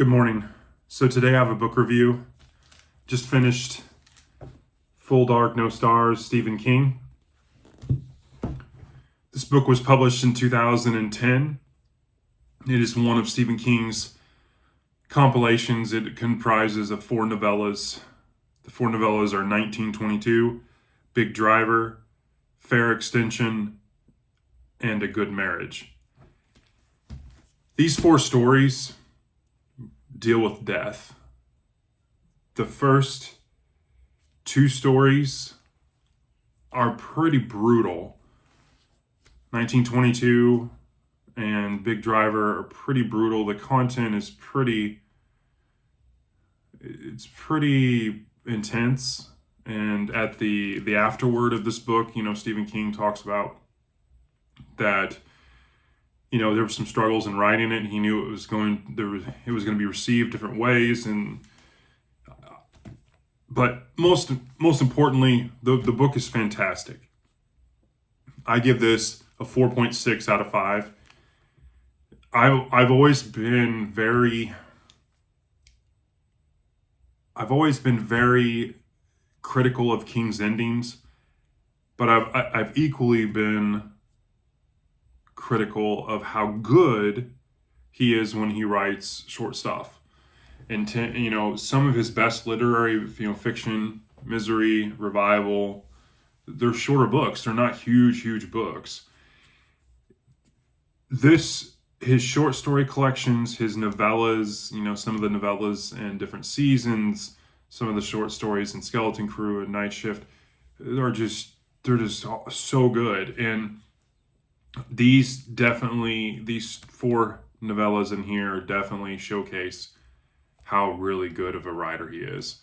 Good morning. So today I have a book review. Just finished Full Dark, No Stars, Stephen King. This book was published in 2010. It is one of Stephen King's compilations. It comprises of 4 novellas. The 4 novellas are 1922, Big Driver, Fair Extension, and A Good Marriage. These 4 stories deal with death. The first 2 stories are pretty brutal. 1922 and Big Driver are pretty brutal. The content is pretty intense. And at the afterword of this book, Stephen King talks about that there were some struggles in writing it. He knew it was going to be received different ways, but most importantly, the book is fantastic. I give this a 4.6 out of 5. I've always been very critical of King's endings, but I've equally been critical of how good he is when he writes short stuff. And some of his best literary fiction, Misery, Revival, they're shorter books. They're not huge books. His short story collections, his novellas, some of the novellas in different seasons, some of the short stories in Skeleton Crew and Night Shift, they're just so good. And these 4 novellas in here definitely showcase how really good of a writer he is.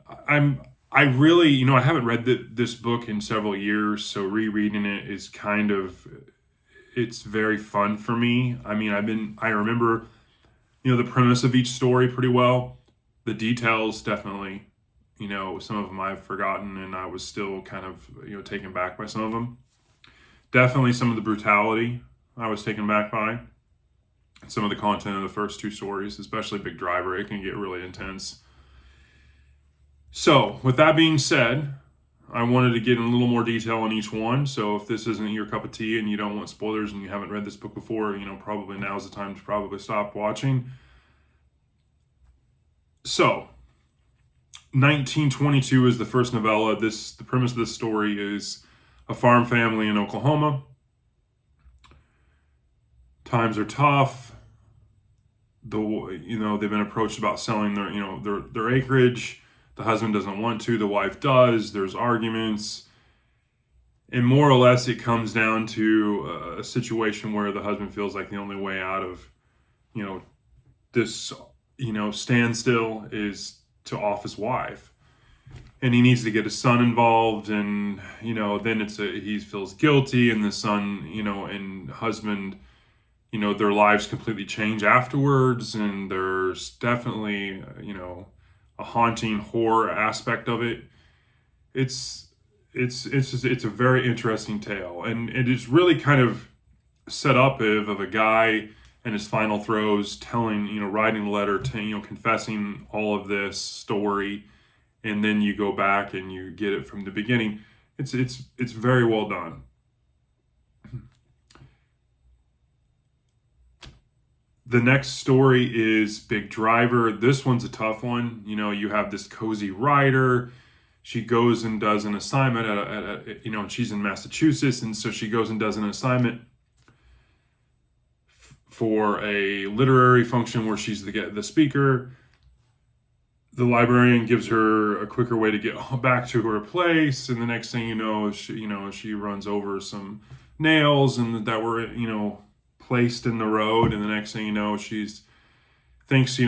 I haven't read this book in several years, so rereading it is it's very fun for me. I remember, the premise of each story pretty well. The details definitely, some of them I've forgotten, and I was still kind of, taken back by some of them. Definitely some of the brutality I was taken back by. Some of the content of the first 2 stories, especially Big Driver, it can get really intense. So, with that being said, I wanted to get in a little more detail on each one. So if this isn't your cup of tea and you don't want spoilers and you haven't read this book before, probably now's the time to probably stop watching. So, 1922 is the first novella. The premise of this story is a farm family in Oklahoma. Times are tough. They've been approached about selling their acreage. The husband doesn't want to. The wife does. There's arguments. And more or less, it comes down to a situation where the husband feels like the only way out of, this, standstill is to off his wife. And he needs to get his son involved, and then he feels guilty, and the son, and husband, their lives completely change afterwards, and there's definitely a haunting horror aspect of it. It's a very interesting tale, and it is really kind of set up of a guy in his final throes writing a letter to confessing all of this story. And then you go back and you get it from the beginning. It's very well done. The next story is Big Driver. This one's a tough one. You have this cozy writer. She goes and does an assignment and she's in Massachusetts, and so she goes and does an assignment for a literary function where she's the speaker. The librarian gives her a quicker way to get back to her place, and the next thing she runs over some nails and that were placed in the road, and the next thing she thinks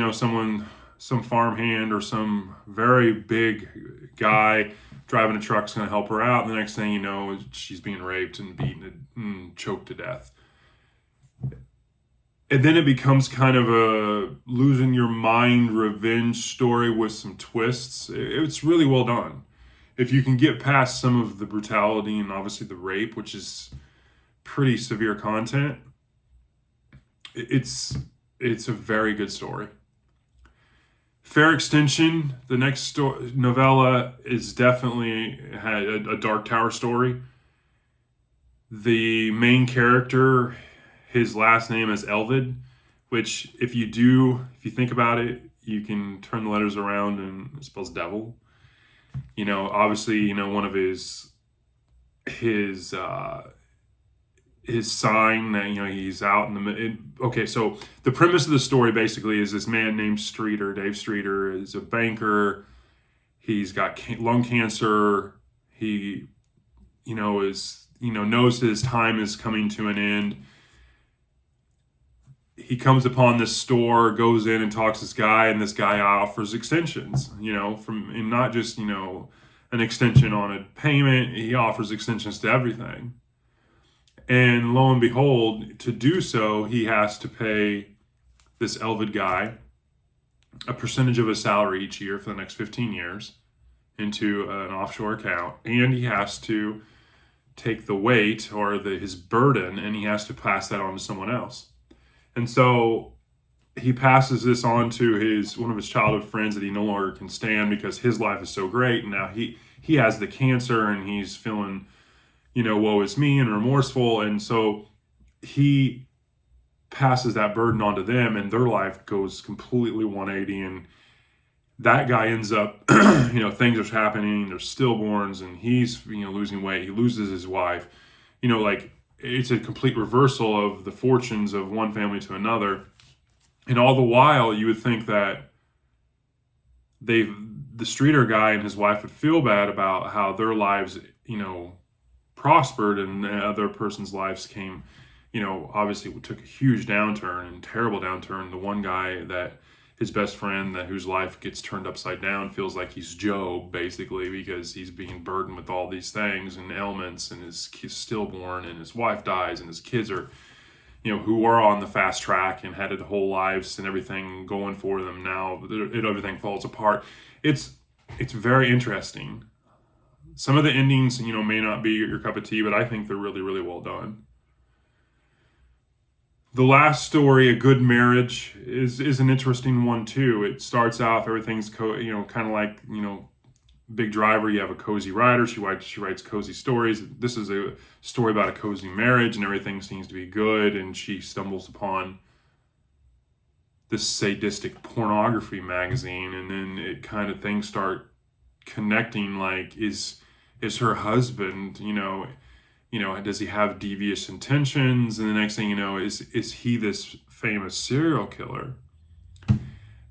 some farmhand or some very big guy driving a truck's going to help her out, and the next thing she's being raped and beaten and choked to death. And then it becomes kind of a losing your mind revenge story with some twists. It's really well done. If you can get past some of the brutality and obviously the rape, which is pretty severe content, it's a very good story. Fair Extension, the next novella, is definitely had a Dark Tower story. The main character, his last name is Elvid, which if you think about it, you can turn the letters around and it spells devil. Obviously, one of his his sign that he's out in okay, so the premise of the story basically is this man named Dave Streeter is a banker. He's got lung cancer. He is knows that his time is coming to an end. He comes upon this store, goes in and talks to this guy, and this guy offers extensions, and not just an extension on a payment. He offers extensions to everything. And lo and behold, to do so, he has to pay this Elvid guy a percentage of his salary each year for the next 15 years into an offshore account. And he has to take the weight or his burden, and he has to pass that on to someone else. And so he passes this on to one of his childhood friends that he no longer can stand because his life is so great. And now he has the cancer and he's feeling woe is me and remorseful. And so he passes that burden onto them and their life goes completely 180. And that guy ends up, things are happening, there's stillborns and he's, losing weight. He loses his wife, it's a complete reversal of the fortunes of one family to another. And all the while you would think that the Streeter guy and his wife would feel bad about how their lives, prospered and the other person's lives came, obviously took a huge downturn and terrible downturn. The one guy that his best friend whose life gets turned upside down feels like he's Job basically because he's being burdened with all these things and ailments and his stillborn and his wife dies and his kids are, who are on the fast track and had their whole lives and everything going for them. Now everything falls apart. It's very interesting. Some of the endings, may not be your cup of tea, but I think they're really, really well done. The last story, A Good Marriage, is an interesting one too. It starts off, everything's kind of like, Big Driver. You have a cozy writer. She writes cozy stories. This is a story about a cozy marriage and everything seems to be good. And she stumbles upon this sadistic pornography magazine. And then things start connecting, like, is her husband, does he have devious intentions? And the next thing you know, is he this famous serial killer?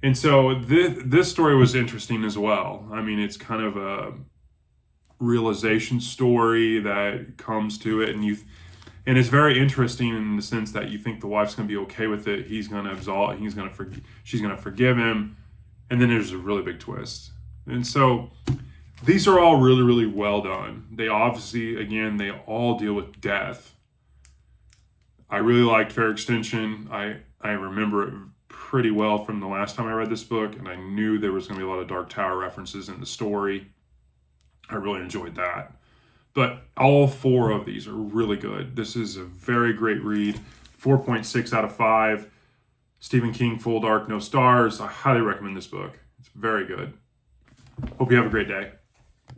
And so this story was interesting as well. I mean, it's kind of a realization story that comes to it, and it's very interesting in the sense that you think the wife's going to be okay with it. He's going to absolve. She's going to forgive him, and then there's a really big twist. And so these are all really, really well done. They obviously, again, they all deal with death. I really liked Fair Extension. I remember it pretty well from the last time I read this book, and I knew there was going to be a lot of Dark Tower references in the story. I really enjoyed that. But all four of these are really good. This is a very great read. 4.6 out of 5. Stephen King, Full Dark, No Stars. I highly recommend this book. It's very good. Hope you have a great day.